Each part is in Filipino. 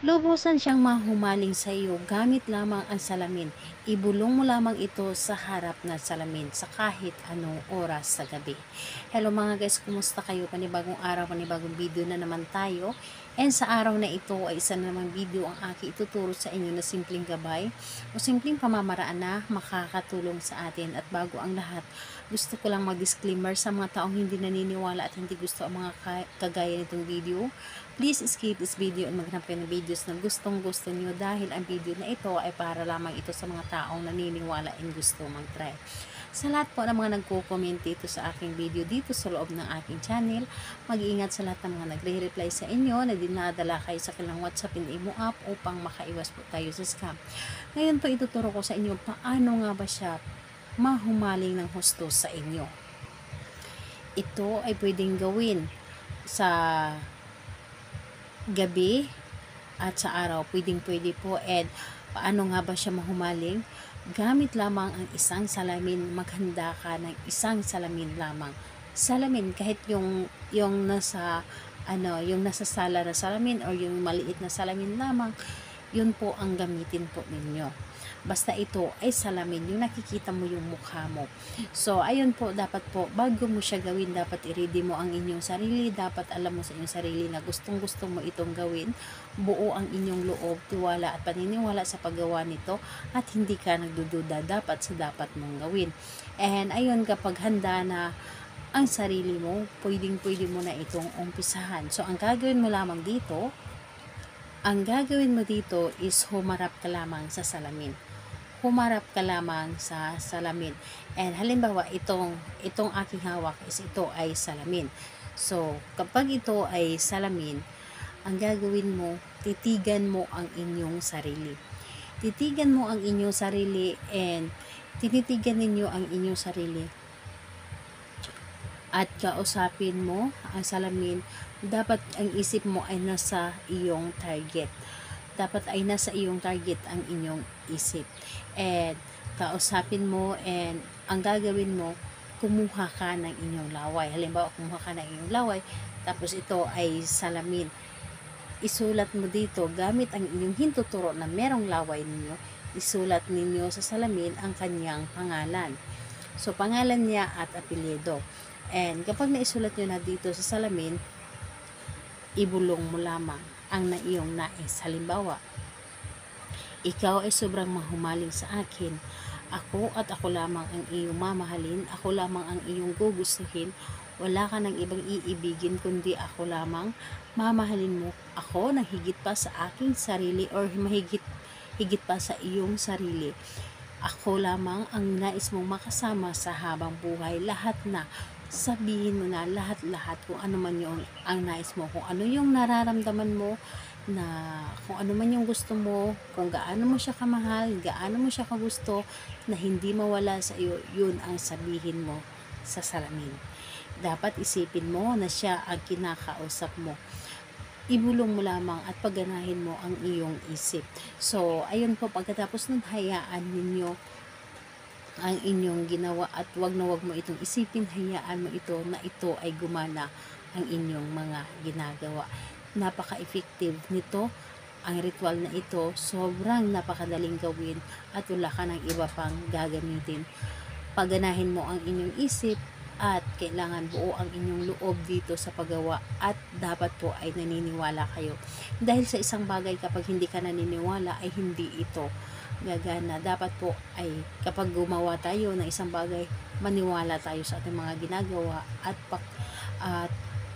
Lubusan siyang mahumaling sa iyo gamit lamang ang salamin. Ibulong mo lamang ito sa harap ng salamin sa kahit anong oras sa gabi. Hello mga guys, kumusta kayo? Panibagong araw, panibagong video na naman tayo. And sa araw na ito ay isa na namang video ang aking ituturo sa inyo na simpleng gabay o simpleng pamamaraan na makakatulong sa atin. At bago ang lahat, gusto ko lang mag-disclaimer sa mga taong hindi naniniwala at hindi gusto ang mga kagaya nitong video. Please skip this video at maghanap kayo ng videos na gustong gusto nyo dahil ang video na ito ay para lamang ito sa mga taong naniniwala and gusto mag-try. Sa lahat po ng mga nagko-comment dito sa aking video dito sa loob ng aking channel, mag-iingat sa lahat ng mga nagre-reply sa inyo na dinadala kayo sa kanilang WhatsApp and Imo app upang makaiwas po tayo sa scam. Ngayon po ituturo ko sa inyo paano nga ba siya mahumaling ng husto sa inyo. Ito ay pwedeng gawin sa gabi at sa araw, pwede po. And paano nga ba siya mahumaling? Gamit lamang ang isang salamin. Maghanda ka ng isang salamin lamang. Salamin kahit yung nasa yung nasa sala na salamin or yung maliit na salamin lamang, yun po ang gamitin po ninyo. Basta ito ay salamin, yung nakikita mo yung mukha mo. So, ayun po, dapat po, bago mo siya gawin, dapat i-ready mo ang inyong sarili. Dapat alam mo sa inyong sarili na gustong-gusto mo itong gawin. Buo ang inyong loob, tiwala at paniniwala sa paggawa nito at hindi ka nagdududa dapat sa dapat mong gawin. And ayun, kapag handa na ang sarili mo, pwedeng-pwede mo na itong umpisahan. So, ang gagawin mo dito is humarap ka lamang sa salamin. Humarap ka lamang sa salamin. And halimbawa, itong aking hawak is ito ay salamin. So, kapag ito ay salamin, ang gagawin mo, titigan mo ang inyong sarili. Titigan mo ang inyong sarili and tinitigan ninyo ang inyong sarili. At kausapin mo ang salamin, dapat ang isip mo ay nasa iyong target. Dapat ay nasa iyong target ang inyong isip. And kausapin mo and ang gagawin mo, kumuha ka ng inyong laway. Halimbawa, kumuha ka ng inyong laway, tapos ito ay salamin. Isulat mo dito gamit ang inyong hintuturo na merong laway ninyo. Isulat ninyo sa salamin ang kanyang pangalan. So, pangalan niya at apelyido. And kapag naisulat nyo na dito sa salamin, ibulong mo lamang ang iyong nais. Halimbawa, ikaw ay sobrang mahumaling sa akin. Ako at ako lamang ang iyong mamahalin. Ako lamang ang iyong gugustuhin. Wala ka ng ibang iibigin kundi ako lamang. Mamahalin mo ako ng higit pa sa aking sarili or higit pa sa iyong sarili. Ako lamang ang nais mong makasama sa habang buhay. Lahat na. Sabihin mo na lahat-lahat kung ano man yung ang nais mo, kung ano yung nararamdaman mo, na kung ano man yung gusto mo, kung gaano mo siya kamahal, gaano mo siya kagusto, na hindi mawala sa iyo, yun ang sabihin mo sa salamin. Dapat isipin mo na siya ang kinakausap mo. Ibulong mo lamang at pagganahin mo ang iyong isip. So, ayun po, pagkatapos nun, hayaan ninyo ang inyong ginawa at wag mo itong isipin, hayaan mo ito na ito ay gumana ang inyong mga ginagawa. Napaka-effective nito ang ritual na ito, sobrang napakadaling gawin at wala ka ng iba pang gagamitin. Pagganahin mo ang inyong isip at kailangan buo ang inyong loob dito sa paggawa at dapat po ay naniniwala kayo. Dahil sa isang bagay, kapag hindi ka naniniwala ay hindi ito gagana. Dapat po ay kapag gumawa tayo ng isang bagay, maniwala tayo sa ating mga ginagawa at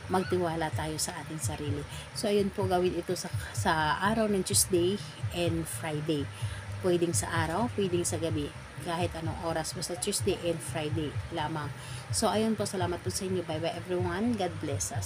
magtiwala tayo sa ating sarili. So ayun po, gawin ito sa araw ng Tuesday and Friday. Pwedeng sa araw, pwedeng sa gabi, kahit anong oras, basta Tuesday and Friday lamang. So ayun po, salamat po sa inyo. Bye bye everyone. God bless us all.